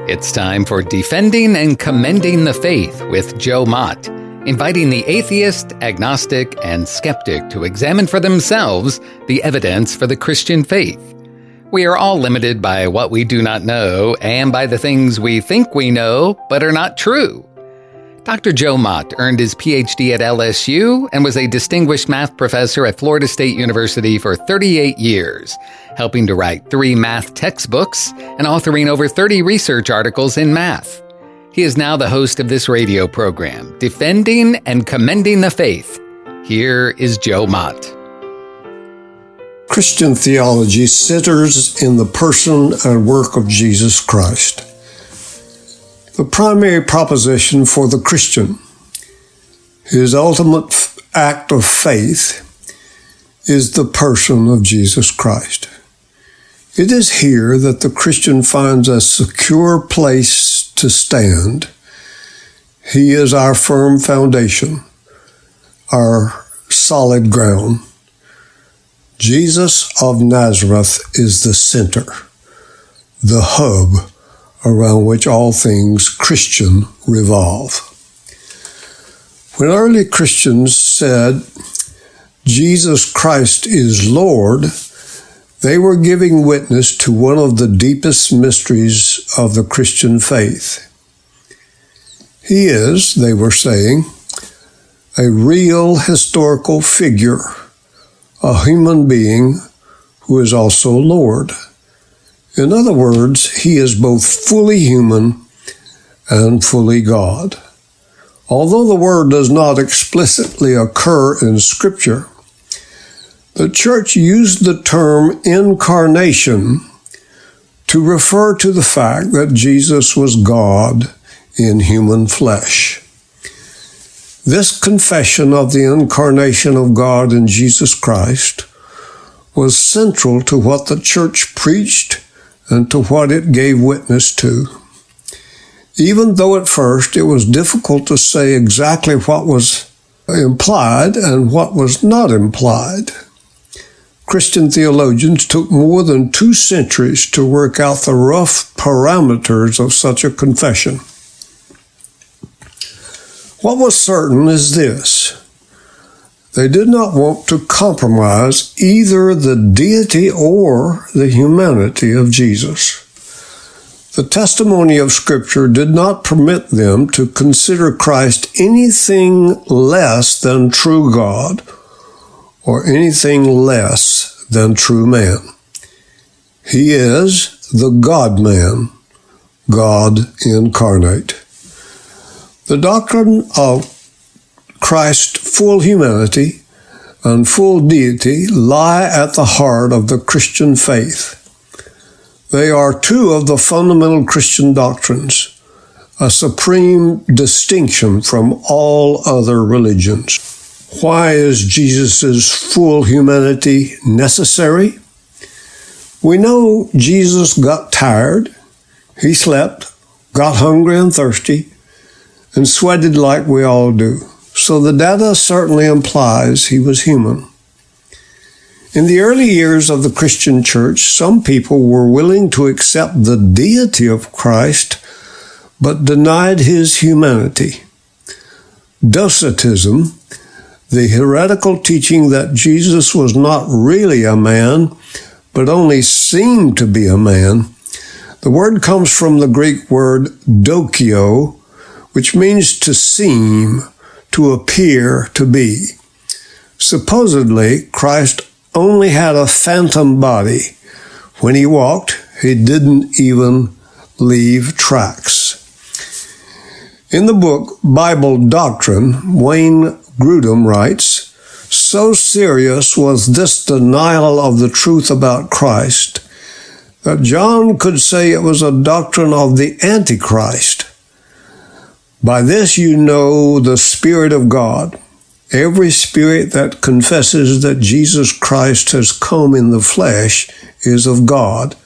It's time for Defending and Commending the Faith with Joe Mott, inviting the atheist, agnostic, and skeptic to examine for themselves the evidence for the Christian faith. We are all limited by what we do not know and by the things we think we know but are not true. Dr. Joe Mott earned his PhD at LSU and was a distinguished math professor at Florida State University for 38 years, helping to write 3 math textbooks and authoring over 30 research articles in math. He is now the host of this radio program, Defending and Commending the Faith. Here is Joe Mott. Christian theology centers in the person and work of Jesus Christ. The primary proposition for the Christian, his ultimate act of faith, is the person of Jesus Christ. It is here that the Christian finds a secure place to stand. He is our firm foundation, our solid ground. Jesus of Nazareth is the center, the hub around which all things Christian revolve. When early Christians said, Jesus Christ is Lord, they were giving witness to one of the deepest mysteries of the Christian faith. He is, they were saying, a real historical figure, a human being who is also Lord. In other words, he is both fully human and fully God. Although the word does not explicitly occur in Scripture, the Church used the term incarnation to refer to the fact that Jesus was God in human flesh. This confession of the incarnation of God in Jesus Christ was central to what the Church preached and to what it gave witness to. Even though at first it was difficult to say exactly what was implied and what was not implied, Christian theologians took more than 2 centuries to work out the rough parameters of such a confession. What was certain is this: they did not want to compromise either the deity or the humanity of Jesus. The testimony of Scripture did not permit them to consider Christ anything less than true God or anything less than true man. He is the God-man, God incarnate. The doctrine of Christ's full humanity and full deity lie at the heart of the Christian faith. They are 2 of the fundamental Christian doctrines, a supreme distinction from all other religions. Why is Jesus' full humanity necessary? We know Jesus got tired, he slept, got hungry and thirsty, and sweated like we all do. So the data certainly implies he was human. In the early years of the Christian church, some people were willing to accept the deity of Christ, but denied his humanity. Docetism, the heretical teaching that Jesus was not really a man, but only seemed to be a man. The word comes from the Greek word dokio, which means to seem, to appear to be. Supposedly, Christ only had a phantom body. When he walked, he didn't even leave tracks. In the book Bible Doctrine, Wayne Grudem writes, "So serious was this denial of the truth about Christ that John could say it was a doctrine of the Antichrist. By this you know the Spirit of God. Every spirit that confesses that Jesus Christ has come in the flesh is of God,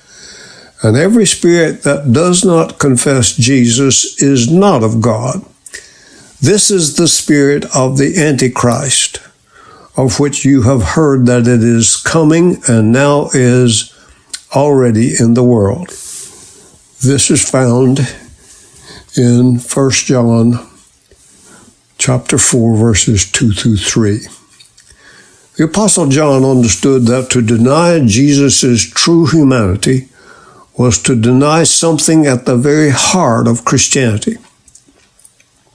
and every spirit that does not confess Jesus is not of God. This is the spirit of the Antichrist, of which you have heard that it is coming and now is already in the world." This is found in 1 John chapter 4, verses 2 through 3. The Apostle John understood that to deny Jesus' true humanity was to deny something at the very heart of Christianity,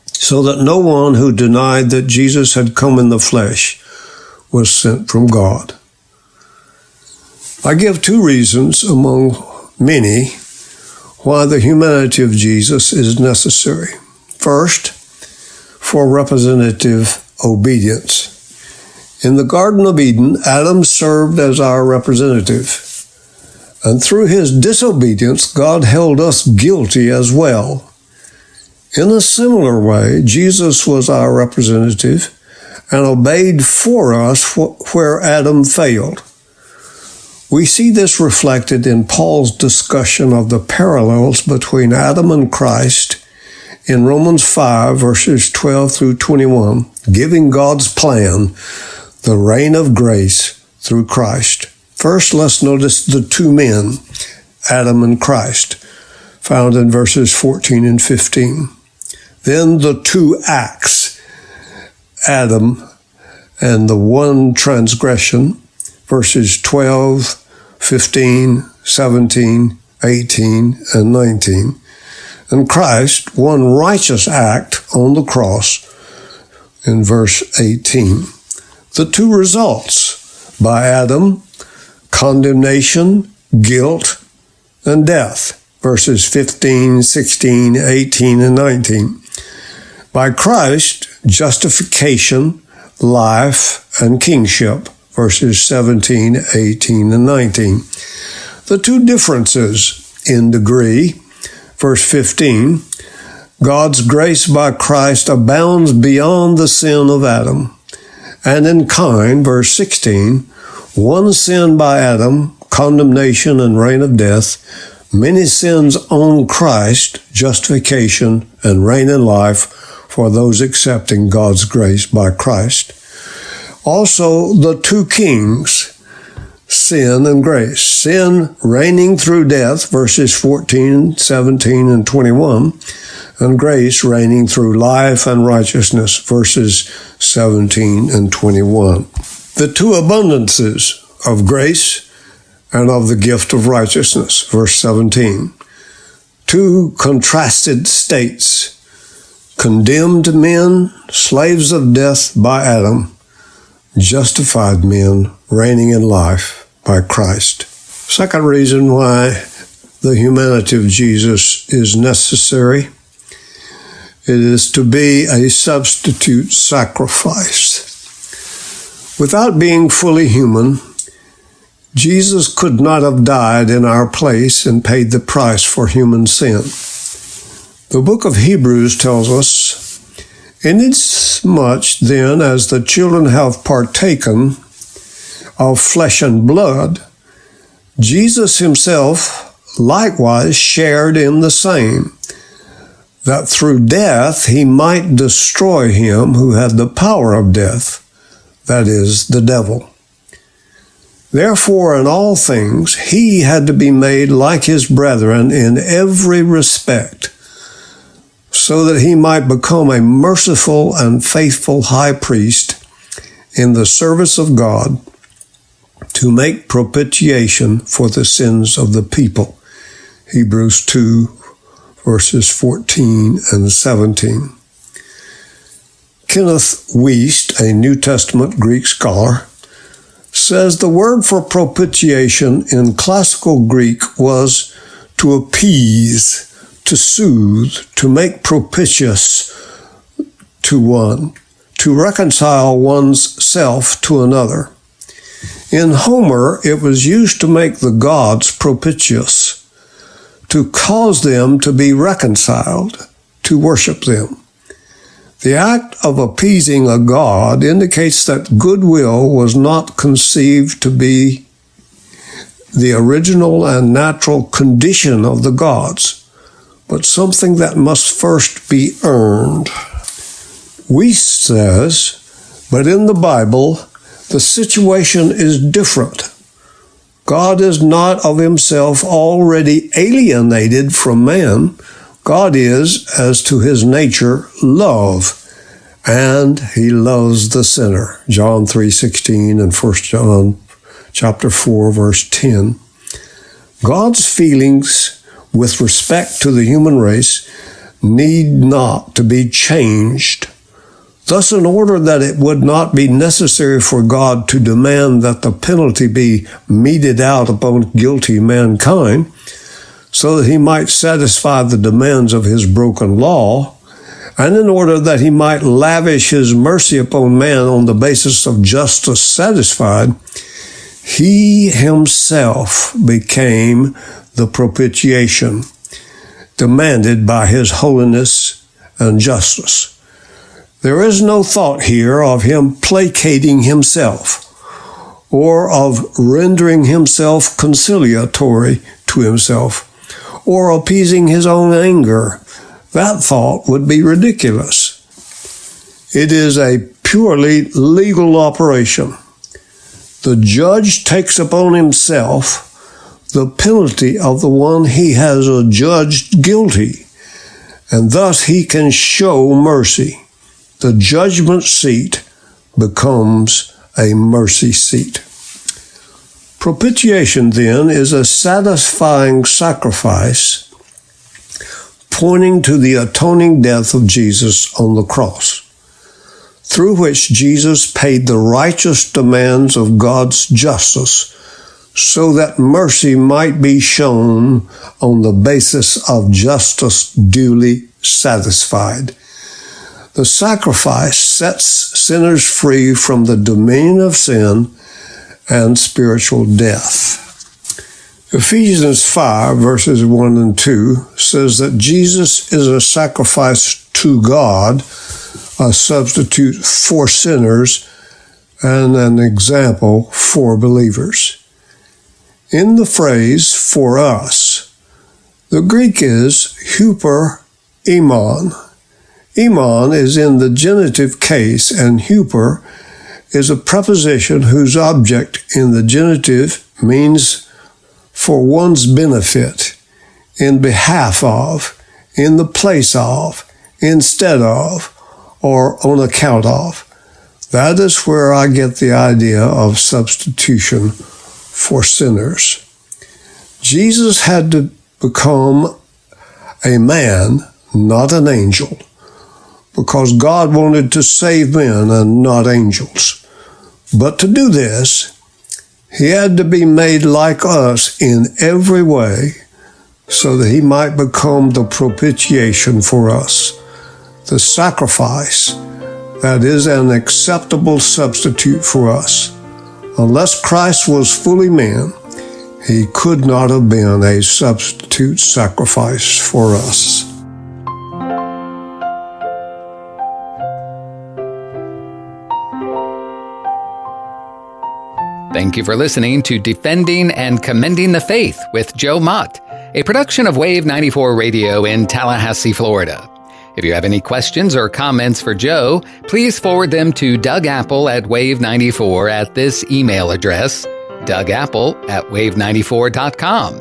so that no one who denied that Jesus had come in the flesh was sent from God. I give two reasons among many why the humanity of Jesus is necessary. First, for representative obedience. In the Garden of Eden, Adam served as our representative, and through his disobedience, God held us guilty as well. In a similar way, Jesus was our representative and obeyed for us where Adam failed. We see this reflected in Paul's discussion of the parallels between Adam and Christ in Romans 5, verses 12 through 21, giving God's plan, the reign of grace through Christ. First, let's notice the two men, Adam and Christ, found in verses 14 and 15. Then the two acts, Adam and the one transgression, verses 12, 15, 17, 18, and 19. And Christ, one righteous act on the cross in verse 18. The two results, by Adam, condemnation, guilt, and death, verses 15, 16, 18, and 19. By Christ, justification, life, and kingship, verses 17, 18, and 19. The two differences in degree, verse 15, God's grace by Christ abounds beyond the sin of Adam. And in kind, verse 16, one sin by Adam, condemnation and reign of death, many sins on Christ, justification and reign in life for those accepting God's grace by Christ. Also, the two kings, sin and grace. Sin reigning through death, verses 14, 17, and 21, and grace reigning through life and righteousness, verses 17 and 21. The two abundances of grace and of the gift of righteousness, verse 17. Two contrasted states, condemned men, slaves of death by Adam, justified men reigning in life by Christ. Second reason why the humanity of Jesus is necessary, it is to be a substitute sacrifice. Without being fully human, Jesus could not have died in our place and paid the price for human sin. The book of Hebrews tells us, inasmuch then as the children have partaken of flesh and blood, Jesus himself likewise shared in the same, that through death he might destroy him who had the power of death, that is, the devil. Therefore, in all things, he had to be made like his brethren in every respect, so that he might become a merciful and faithful high priest in the service of God to make propitiation for the sins of the people. Hebrews 2, verses 14 and 17. Kenneth Wuest, a New Testament Greek scholar, says the word for propitiation in classical Greek was to appease, to soothe, to make propitious to one, to reconcile one's self to another. In Homer, it was used to make the gods propitious, to cause them to be reconciled, to worship them. The act of appeasing a god indicates that goodwill was not conceived to be the original and natural condition of the gods, but something that must first be earned. Wuest says, but in the Bible, the situation is different. God is not of himself already alienated from man. God is, as to his nature, love, and he loves the sinner. John 3:16 and 1 John chapter 4, verse 10. God's feelings with respect to the human race need not to be changed. Thus, in order that it would not be necessary for God to demand that the penalty be meted out upon guilty mankind, so that he might satisfy the demands of his broken law, and in order that he might lavish his mercy upon man on the basis of justice satisfied, he himself became the propitiation demanded by his holiness and justice. There is no thought here of him placating himself or of rendering himself conciliatory to himself or appeasing his own anger. That thought would be ridiculous. It is a purely legal operation. The judge takes upon himself the penalty of the one he has adjudged guilty, and thus he can show mercy. The judgment seat becomes a mercy seat. Propitiation, then, is a satisfying sacrifice pointing to the atoning death of Jesus on the cross, through which Jesus paid the righteous demands of God's justice so that mercy might be shown on the basis of justice duly satisfied. The sacrifice sets sinners free from the dominion of sin and spiritual death. Ephesians 5, verses 1 and 2 says that Jesus is a sacrifice to God, a substitute for sinners, and an example for believers. In the phrase "for us," the Greek is huper imon. Imon is in the genitive case, and huper is a preposition whose object in the genitive means for one's benefit, in behalf of, in the place of, instead of, or on account of. That is where I get the idea of substitution for sinners. Jesus had to become a man, not an angel, because God wanted to save men and not angels. But to do this, he had to be made like us in every way so that he might become the propitiation for us, the sacrifice that is an acceptable substitute for us. Unless Christ was fully man, he could not have been a substitute sacrifice for us. Thank you for listening to Defending and Commending the Faith with Joe Mott, a production of Wave 94 Radio in Tallahassee, Florida. If you have any questions or comments for Joe, please forward them to Doug Apple at Wave94 at this email address, dougapple@wave94.com.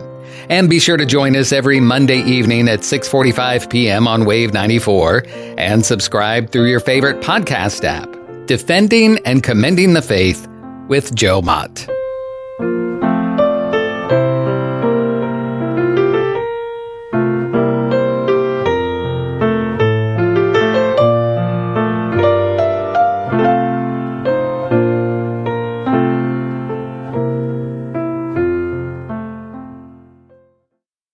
And be sure to join us every Monday evening at 6:45 p.m. on Wave 94 and subscribe through your favorite podcast app. Defending and Commending the Faith with Joe Mott.